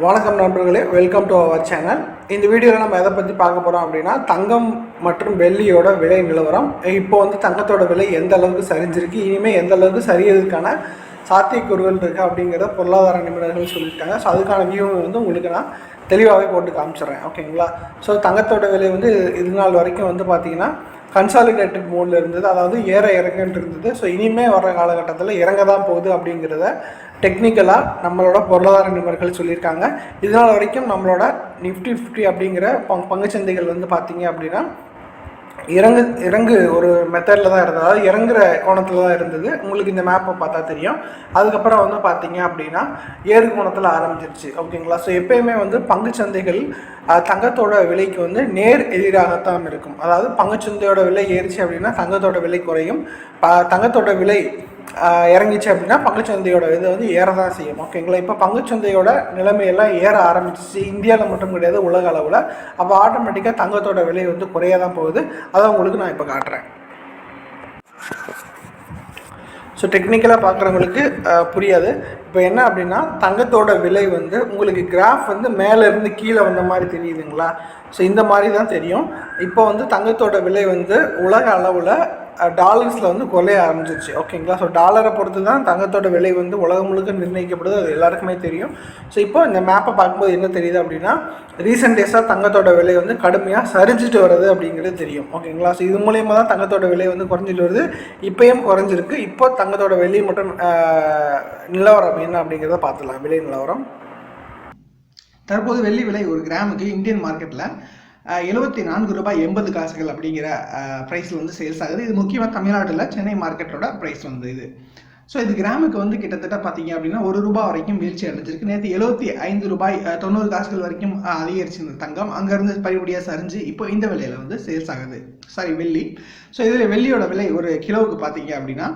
வணக்கம் நண்பர்களே, welcome to our channel. இந்த வீடியோவில் நம்ம எதை பற்றி பார்க்க போகிறோம் அப்படின்னா, தங்கம் மற்றும் வெள்ளியோட விலை நிலவரம். இப்போ வந்து தங்கத்தோட விலை எந்த அளவுக்கு சரிஞ்சிருக்கு, இனிமேல் எந்த அளவுக்கு சரியறதுக்கான சாத்தியக்கூறுகள் இருக்குது அப்படிங்கிறத பொருளாதார நிபுணர்கள் சொல்லியிருக்காங்க. ஸோ அதுக்கான வியூ வந்து உங்களுக்கு நான் தெளிவாகவே போட்டு காமிச்சிட்றேன், ஓகேங்களா? ஸோ தங்கத்தோட விலை வந்து இது நாள் வரைக்கும் வந்து பார்த்திங்கன்னா கன்சாலிடேட்டட் மோடில் இருந்தது, அதாவது இறங்குன்னு இருந்தது. ஸோ இனிமேல் வர்ற காலகட்டத்தில் இறங்க தான் போகுது அப்படிங்கிறத டெக்னிக்கலாக நம்மளோட பொருளாதார நிபுணர்கள் சொல்லியிருக்காங்க. இதனால் வரைக்கும் நம்மளோட நிஃப்டி 50 அப்படிங்கிற பங்குச்சந்தைகள் வந்து பார்த்திங்க அப்படின்னா இறங்கு ஒரு மெத்தடில் தான் இருந்தது, அதாவது இறங்குற கோணத்தில் தான் இருந்தது. உங்களுக்கு இந்த மேப்பை பார்த்தா தெரியும். அதுக்கப்புறம் வந்து பார்த்திங்க அப்படின்னா ஏறு கோணத்தில் ஆரம்பிச்சிருச்சு, ஓகேங்களா? ஸோ எப்பயுமே வந்து பங்குச்சந்தைகள் தங்கத்தோட விலைக்கு வந்து நேர் எதிராகத்தான் இருக்கும். அதாவது பங்குச்சந்தையோட விலை ஏறிச்சு அப்படின்னா தங்கத்தோட விலை குறையும், தங்கத்தோட விலை இறங்கிச்சு அப்படின்னா பங்குச்சந்தையோட இது வந்து ஏற தான் செய்யும், ஓகேங்களா? இப்போ பங்குச்சந்தையோட நிலைமையெல்லாம் ஏற ஆரம்பிச்சிச்சு, இந்தியாவில் மட்டும் கிடையாது, உலக அளவில். அப்போ ஆட்டோமேட்டிக்காக தங்கத்தோட விலை வந்து குறைய தான் போகுது. அதை உங்களுக்கு நான் இப்போ காட்டுறேன். ஸோ டெக்னிக்கலாக பார்க்குறவங்களுக்கு புரியாது. இப்போ என்ன அப்படின்னா, தங்கத்தோட விலை வந்து உங்களுக்கு கிராஃப் வந்து மேலேருந்து கீழே வந்த மாதிரி தெரியுதுங்களா? ஸோ இந்த மாதிரி தான் தெரியும். இப்போ வந்து தங்கத்தோட விலை வந்து உலக அளவில் டாலர்ஸில் வந்து குறைய ஆரம்பிச்சிருச்சு, ஓகேங்களா? ஸோ டாலரை பொறுத்து தான் தங்கத்தோட விலை வந்து உலகம் முழுக்க நிர்ணயிக்கப்படுது, அது எல்லாருக்குமே தெரியும். ஸோ இப்போ இந்த மேப்பை பார்க்கும்போது என்ன தெரியுது அப்படின்னா, ரீசெண்ட் டேஸாக தங்கத்தோட விலை வந்து கடுமையாக சரிஞ்சிட்டு வருது அப்படிங்கிறது தெரியும், ஓகேங்களா? ஸோ இது மூலயமா தான் தங்கத்தோட விலை வந்து குறைஞ்சிட்டு வருது, இப்போயும் குறைஞ்சிருக்கு. இப்போ தங்கத்தோட விலை மற்றும் நிலவரம் என்ன அப்படிங்கிறத பார்த்துலாம். விலை நிலவரம் தற்போது வெள்ளி விலை ஒரு கிராமுக்கு இந்தியன் மார்க்கெட்டில் 74 ரூபாய் 80 காசுகள் அப்படிங்கிற ப்ரைஸில் வந்து சேல்ஸ் ஆகுது. இது முக்கியமாக தமிழ்நாட்டில் சென்னை மார்க்கெட்டோட ப்ரைஸ் வந்து இது. ஸோ இது கிராமுக்கு வந்து கிட்டத்தட்ட பார்த்தீங்க அப்படின்னா 1 ரூபாய் வரைக்கும் வீழ்ச்சி அடைஞ்சிருக்கு. நேற்று 75 ரூபாய் 90 காசுகள் வரைக்கும் அதிகரிச்சு இந்த தங்கம், அங்கேருந்து படிப்படியாக சரிஞ்சு இப்போ இந்த விலையில் வந்து சேல்ஸ் ஆகுது. வெள்ளி. ஸோ இதில் வெள்ளியோட விலை ஒரு கிலோவுக்கு பார்த்தீங்க அப்படின்னா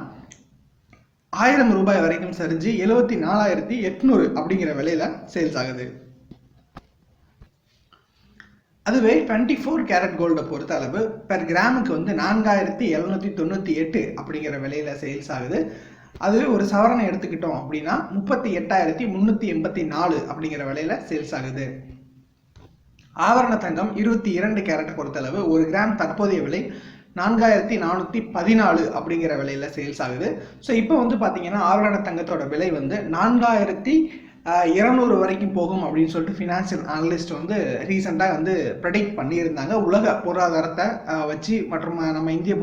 1000 ரூபாய் வரைக்கும் சரிஞ்சு 74,800 அப்படிங்கிற விலையில் சேல்ஸ் ஆகுது. அதுவே 24 கேரட் கோல்டை பொறுத்த அளவு பெர் கிராமுக்கு வந்து 4798 அப்படிங்கிற விலையில சேல்ஸ் ஆகுது. அதுவே ஒரு சவரனை எடுத்துக்கிட்டோம் அப்படின்னா 38,384 அப்படிங்கிற விலையில சேல்ஸ் ஆகுது. ஆவரண தங்கம் 22 கேரட்டை பொறுத்தளவு ஒரு கிராம் தற்போதைய விலை 4414 அப்படிங்கிற விலையில சேல்ஸ் ஆகுது. ஸோ இப்போ வந்து பார்த்தீங்கன்னா ஆவரண தங்கத்தோட விலை வந்து 4200 வரைக்கும் போகும் அப்படின்னு சொல்லிட்டு ஃபினான்ஷியல் அனலிஸ்ட் வந்து ரீசெண்டாக வந்து ப்ரெடிக்ட் பண்ணியிருந்தாங்க. உலக பொருளாதாரத்தை வச்சு மற்றும் நம்ம இந்திய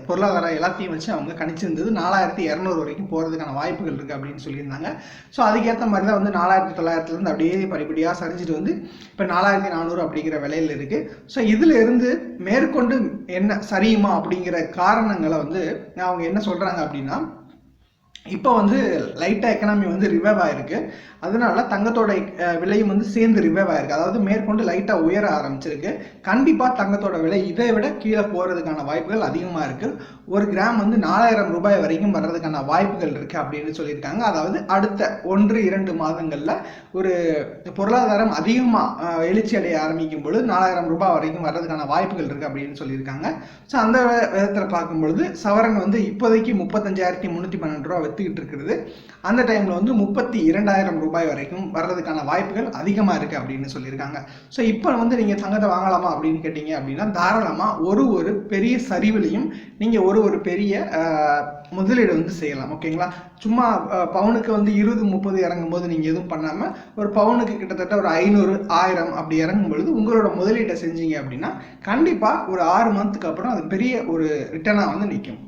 பொருளாதாரம் எல்லாத்தையும் வச்சு அவங்க கணிச்சிருந்தது 4200 வரைக்கும் போகிறதுக்கான வாய்ப்புகள் இருக்குது அப்படின்னு சொல்லியிருந்தாங்க. ஸோ அதுக்கேற்ற மாதிரி தான் வந்து 4900 அப்படியே படிப்படியாக சரிஞ்சிட்டு வந்து இப்போ 4400 அப்படிங்கிற விலையில் இருக்குது. ஸோ இதில் இருந்து மேற்கொண்டு என்ன சரியுமா அப்படிங்கிற காரணங்களை வந்து அவங்க என்ன சொல்கிறாங்க அப்படின்னா, இப்போ வந்து லைட்டாக எக்கனாமி வந்து ரிவைவ் ஆகிருக்கு, அதனால தங்கத்தோட விலையும் வந்து சேர்ந்து ரிவைவ் ஆகிருக்கு, அதாவது மேற்கொண்டு லைட்டாக உயர ஆரம்பிச்சிருக்கு. கண்டிப்பாக தங்கத்தோட விலை இதை விட கீழே போகிறதுக்கான வாய்ப்புகள் அதிகமாக இருக்குது. ஒரு கிராம் வந்து 4000 ரூபாய் வரைக்கும் வர்றதுக்கான வாய்ப்புகள் இருக்குது அப்படின்னு சொல்லியிருக்காங்க. அதாவது அடுத்த 1-2 மாதங்களில் ஒரு பொருளாதாரம் அதிகமாக எழுச்சி அடைய ஆரம்பிக்கும் பொழுது 4000 ரூபாய் வரைக்கும் வர்றதுக்கான வாய்ப்புகள் இருக்குது அப்படின்னு சொல்லியிருக்காங்க. ஸோ அந்த விதத்தில் பார்க்கும்பொழுது சவரன் வந்து இப்போதைக்கு 35,312 ரூபா வித்துக்கிட்டு இருக்கிறது. அந்த டைமில் வந்து 32,000 ரூபாய் வரைக்கும் வர்றதுக்கான வாய்ப்புகள் அதிகமாக இருக்குது அப்படின்னு சொல்லியிருக்காங்க. ஸோ இப்போ வந்து நீங்கள் தங்கத்தை வாங்கலாமா அப்படின்னு கேட்டிங்க அப்படின்னா தாராளமாக ஒரு பெரிய சரிவிலையும் நீங்கள் ஒரு பெரிய முதலீடு வந்து செய்யலாம், ஓகேங்களா? சும்மா பவுனுக்கு வந்து 20-30 இறங்கும் போது நீங்கள் எதுவும் பண்ணாமல் ஒரு பவுனுக்கு கிட்டத்தட்ட ஒரு 500-1000 அப்படி இறங்கும் பொழுது உங்களோட முதலீட்டை செஞ்சீங்க அப்படின்னா கண்டிப்பாக ஒரு 6 மந்த்துக்கு அப்புறம் அது பெரிய ஒரு ரிட்டர்னாக வந்து நிற்கும்.